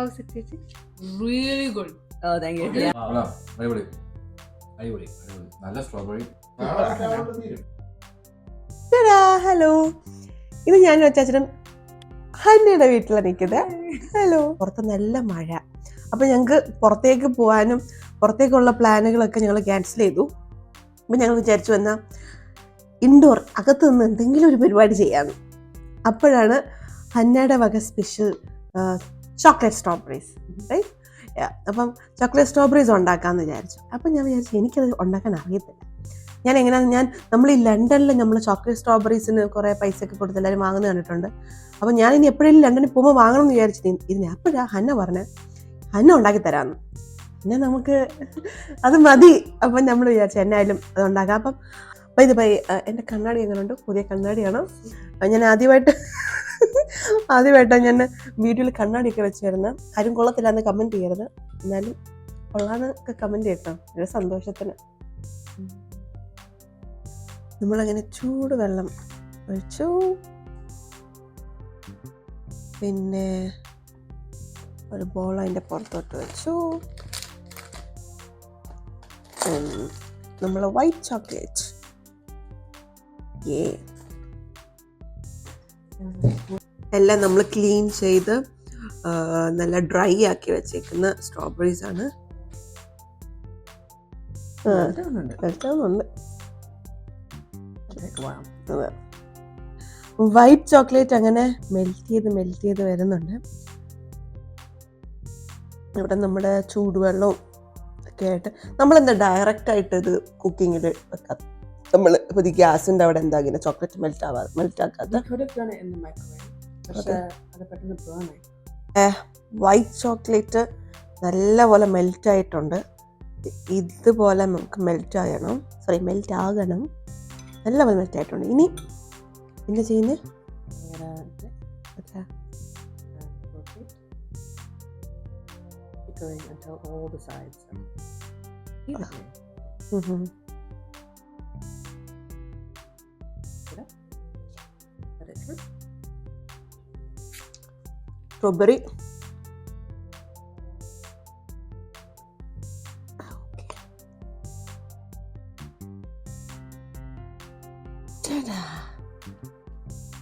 How's it tasting? Really good. Oh, thank you. Okay. Yeah. അടിപൊളി. നല്ല strawberry. Hello, ഇത് ഞാൻ വെച്ചാച്ചനും ഹന്നയുടെ വീട്ടിലാണ് നിൽക്കുന്നത്. ഹലോ. പുറത്ത് നല്ല മഴ, അപ്പം ഞങ്ങൾക്ക് പുറത്തേക്ക് പോകാനും പുറത്തേക്കുള്ള പ്ലാനുകളൊക്കെ ഞങ്ങൾ ക്യാൻസൽ ചെയ്തു. അപ്പം ഞങ്ങൾ വിചാരിച്ചു വന്നാൽ ഇൻഡോർ അകത്ത് നിന്ന് എന്തെങ്കിലും ഒരു പരിപാടി ചെയ്യാമെന്ന്. അപ്പോഴാണ് ഹന്നയുടെ വക സ്പെഷ്യൽ ചോക്ലേറ്റ് സ്ട്രോബെറീസ്. അപ്പം ചോക്ലേറ്റ് സ്ട്രോബെറീസ് ഉണ്ടാക്കാമെന്ന് വിചാരിച്ചു. അപ്പം ഞാൻ വിചാരിച്ചു എനിക്കത് ഉണ്ടാക്കാൻ അറിയത്തില്ല. നമ്മൾ ഈ ലണ്ടനിൽ നമ്മൾ ചോക്ലേറ്റ് സ്ട്രോബെറീസിന് കുറേ പൈസയൊക്കെ കൊടുത്ത് എല്ലാവരും വാങ്ങുന്ന കണ്ടിട്ടുണ്ട്. അപ്പം ഞാൻ ഇനി എപ്പോഴെങ്കിലും ലണ്ടനിൽ പോകുമ്പോൾ വാങ്ങണം എന്ന് വിചാരിച്ചിട്ട് ഇതിന് അപ്പോഴാണ് ഹന്ന പറഞ്ഞത് ഹന്ന ഉണ്ടാക്കി തരാമെന്ന്. പിന്നെ നമുക്ക് അത് മതി. അപ്പം നമ്മൾ വിചാരിച്ചു എന്നായാലും അത് ഉണ്ടാക്കാം. അപ്പം ഇത് എൻ്റെ കണ്ണാടി എങ്ങനെയുണ്ട്? പുതിയ കണ്ണാടിയാണ്. ഞാൻ ആദ്യമായിട്ടാണ് ഞാൻ വീഡിയോയിൽ കണ്ണാടിയൊക്കെ വെച്ച് വരുന്നത്. ആരും കൊള്ളത്തില്ല എന്ന് കമൻറ്റ് ചെയ്യരുത്, എന്നാലും കൊള്ളാന്നൊക്കെ കമൻറ്റ് ചെയ്യട്ടോ, ഒരു സന്തോഷത്തിന്. നമ്മളങ്ങനെ ചൂട് വെള്ളം ഒഴിച്ചു, പിന്നെ ഒരു ബോൾ അതിൻ്റെ പുറത്തോട്ട് വെച്ചു. നമ്മൾ വൈറ്റ് ചോക്ലേറ്റ് എല്ലാം നമ്മൾ ക്ലീൻ ചെയ്ത് നല്ല ഡ്രൈ ആക്കി വെച്ചേക്കുന്ന സ്ട്രോബെറീസ് ആണ്. വൈറ്റ് ചോക്ലേറ്റ് അങ്ങനെ മെൽറ്റ് ചെയ്ത് വരുന്നുണ്ട്. ഇവിടെ നമ്മുടെ ചൂടുവെള്ളവും ഒക്കെ ആയിട്ട് നമ്മളെന്താ ഡയറക്റ്റായിട്ട് ഇത് കുക്കിങ്ങിൽ വെക്കാം. നമ്മൾ ഇപ്പോൾ ഈ ഗ്യാസിൻ്റെ അവിടെ എന്താ ഇങ്ങനെ ചോക്ലേറ്റ് മെൽറ്റ് ആക്കാത്ത. വൈറ്റ് ചോക്ലേറ്റ് നല്ലപോലെ മെൽറ്റ് ആയിട്ടുണ്ട്. ഇതുപോലെ നമുക്ക് മെൽറ്റ് ആകണം, നല്ലപോലെ മെൽറ്റ് ആയിട്ടുണ്ട്. ഇനി എന്താ ചെയ്യുന്നത്? സ്ട്രോബെറി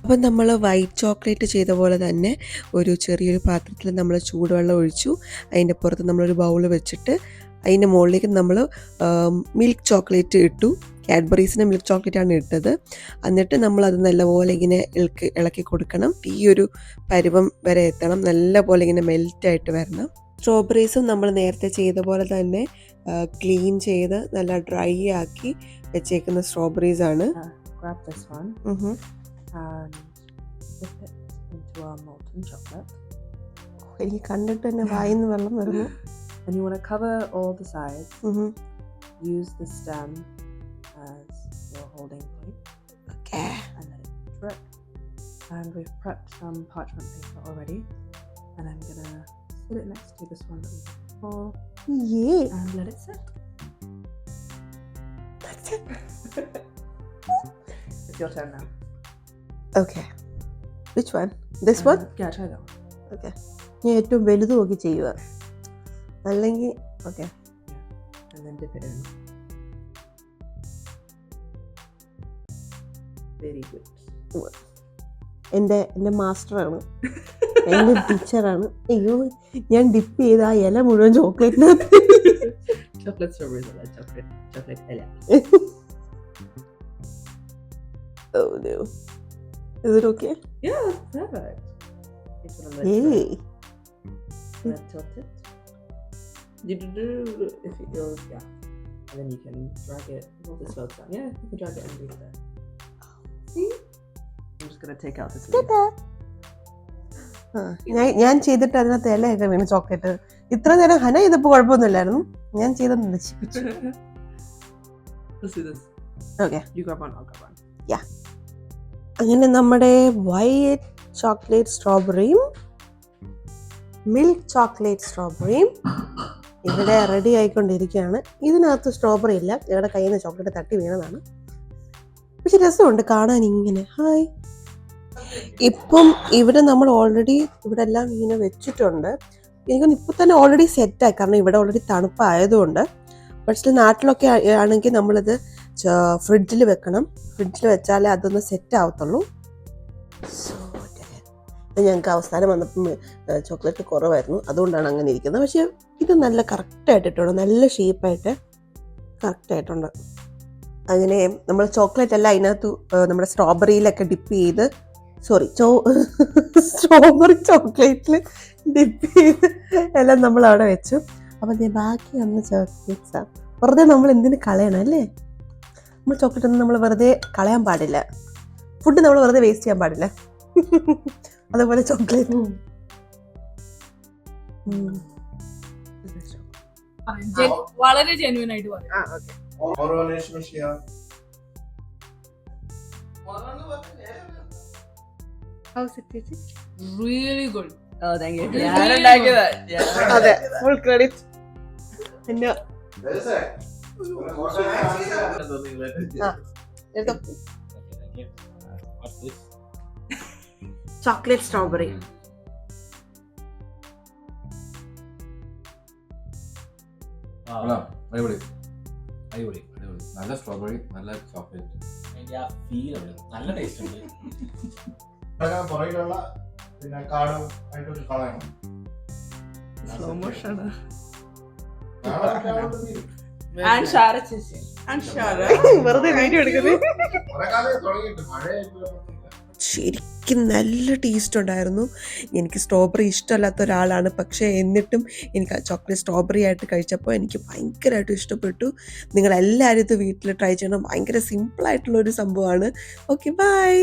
അപ്പം നമ്മൾ വൈറ്റ് ചോക്ലേറ്റ് ചെയ്ത പോലെ തന്നെ ഒരു ചെറിയൊരു പാത്രത്തിൽ നമ്മൾ ചൂടുവെള്ളം ഒഴിച്ചു. അതിൻ്റെ പുറത്ത് നമ്മളൊരു ബൗൾ വെച്ചിട്ട് അതിൻ്റെ മുകളിലേക്ക് നമ്മൾ മിൽക്ക് ചോക്ലേറ്റ് ഇട്ടു. കാഡ്ബറീസിൻ്റെ മിൽക്ക് ചോക്ലേറ്റാണ് ഇട്ടത്. എന്നിട്ട് നമ്മളത് നല്ലപോലെ ഇങ്ങനെ ഇളക്കി കൊടുക്കണം. ഈ ഒരു പരുവം വരെ എത്തണം, നല്ലപോലെ ഇങ്ങനെ മെൽറ്റായിട്ട് വരണം. സ്ട്രോബെറീസും നമ്മൾ നേരത്തെ ചെയ്ത പോലെ തന്നെ ക്ലീൻ ചെയ്ത് നല്ല ഡ്രൈ ആക്കി വെച്ചേക്കുന്ന സ്ട്രോബെറീസ് ആണ്. എനിക്ക് കണ്ടിട്ട് തന്നെ വായിന്ന് വെള്ളം വരുന്നു. And you want to cover all the sides. Use the stem as your holding point. Okay. And let it drip. And we've prepped some parchment paper already. And I'm gonna sit it next to this one that we did before. Yeah. And let it sit. That's it. It's your turn now. Okay. Which one? This one? Yeah, try that one. Okay. ഞാൻ ഏറ്റവും വലുത് നോക്കി ചെയ്യുക, അല്ലെങ്കിൽ okay. And then dip it in. Very good. എൻ്റെ മാസ്റ്ററാണ്, എൻ്റെ ടീച്ചറാണ്. അയ്യോ, ഞാൻ ഡിപ്പ് ചെയ്ത് ആ ഇല മുഴുവൻ ചോക്ലേറ്റിനകത്ത്. Chocolate strawberries are like chocolate ella. Oh no. Is it okay? Yeah, that's perfect. It's one of those. Hey. Tilt it. If it goes, yeah. And then you can drag it. Once it slows down, yeah, you can drag it and leave it there. See? I'm just gonna take out this leaf. ഞാൻ ചെയ്തിട്ട് അതിനകത്ത് ഇലയൊക്കെ വീണ് chocolate. ഇത്ര നേരം ഹന ചെയ്തപ്പോൾ കുഴപ്പമൊന്നുമില്ലായിരുന്നു, ഞാൻ ചെയ്തത് നശിപ്പിച്ചു. Let's do this. Okay. You grab one, I'll grab one. Yeah. അങ്ങനെ നമ്മുടെ വൈറ്റ് ചോക്ലേറ്റ് സ്ട്രോബെറിയും മിൽക്ക് ചോക്ലേറ്റ് സ്ട്രോബെറിയും ഇവിടെ റെഡി ആയിക്കൊണ്ടിരിക്കുകയാണ്. ഇതിനകത്ത് സ്ട്രോബെറി ഇല്ല, ഞങ്ങളുടെ കയ്യിൽ നിന്ന് ചോക്ലേറ്റ് തട്ടി വീണതാണ്. പക്ഷെ രസമുണ്ട് കാണാൻ ഇങ്ങനെ. ഹായ്. ഇപ്പം ഇവിടെ നമ്മൾ ഓൾറെഡി ഇവിടെ എല്ലാം ഇങ്ങനെ വെച്ചിട്ടുണ്ട്. എനിക്കൊന്ന് ഇപ്പോൾ തന്നെ ഓൾറെഡി സെറ്റായി, കാരണം ഇവിടെ ഓൾറെഡി തണുപ്പായതുകൊണ്ട്. പക്ഷേ നാട്ടിലൊക്കെ ആണെങ്കിൽ നമ്മളിത് ഫ്രിഡ്ജിൽ വെക്കണം. ഫ്രിഡ്ജിൽ വെച്ചാലേ അതൊന്ന് സെറ്റ് ആവത്തുള്ളൂ. ഞങ്ങൾക്ക് അവസാനം വന്നപ്പം ചോക്ലേറ്റ് കുറവായിരുന്നു, അതുകൊണ്ടാണ് അങ്ങനെ ഇരിക്കുന്നത്. പക്ഷേ ഇത് നല്ല കറക്റ്റായിട്ടിട്ടുണ്ട്, നല്ല ഷേപ്പായിട്ട് കറക്റ്റായിട്ടുണ്ട്. അങ്ങനെ നമ്മൾ ചോക്ലേറ്റ് എല്ലാം അതിനകത്ത് നമ്മുടെ സ്ട്രോബെറിയിലൊക്കെ ഡിപ്പ് ചെയ്ത് സ്ട്രോബെറി ചോക്ലേറ്റിൽ ഡിപ്പ് ചെയ്ത് എല്ലാം നമ്മൾ അവിടെ വെച്ചു. അപ്പം ബാക്കി വന്ന ചോക്ലേറ്റ്സാണ്. വെറുതെ നമ്മൾ എന്തിനു കളയണം അല്ലേ? നമ്മൾ ചോക്ലേറ്റ് ഒന്നും നമ്മൾ വെറുതെ കളയാൻ പാടില്ല. ഫുഡ് നമ്മൾ വെറുതെ വേസ്റ്റ് ചെയ്യാൻ പാടില്ല. അതുപോലെ ചോക്ലേറ്റ് വളരെ ജെന്യൂൻ ആയിട്ട് പറയാം. Really good. Oh, thank you. അതെ, ഫുൾ ക്രെഡിറ്റ്. പിന്നെ ചോക്ലേറ്റ് സ്ട്രോബെറി. അടിപൊളി അടിപൊളി അടിപൊളി. നല്ല സ്ട്രോബെറി, നല്ല ചോക്ലേറ്റ്. നല്ല ടേസ്റ്റ് ഉണ്ട്. പുറകിലുള്ള പിന്നെ കാടും ആയിട്ടൊരു കളയണം. Slow motion. And Shara ചേച്ചി. And Shara. വെറുതെ വീഡിയോ എടുക്കുന്നത്. കുറെ കാലം തുടങ്ങിയിട്ട് മഴയായിട്ട് ശരിക്കും നല്ല ടേസ്റ്റ് ഉണ്ടായിരുന്നു. എനിക്ക് സ്ട്രോബെറി ഇഷ്ടമല്ലാത്ത ഒരാളാണ്, പക്ഷേ എന്നിട്ടും എനിക്ക് ആ ചോക്ലേറ്റ് സ്ട്രോബെറി ആയിട്ട് കഴിച്ചപ്പോൾ എനിക്ക് ഭയങ്കരമായിട്ട് ഇഷ്ടപ്പെട്ടു. നിങ്ങളെല്ലാവരും ഇത് വീട്ടിൽ ട്രൈ ചെയ്യണം. ഭയങ്കര സിമ്പിളായിട്ടുള്ളൊരു സംഭവമാണ്. Okay, by.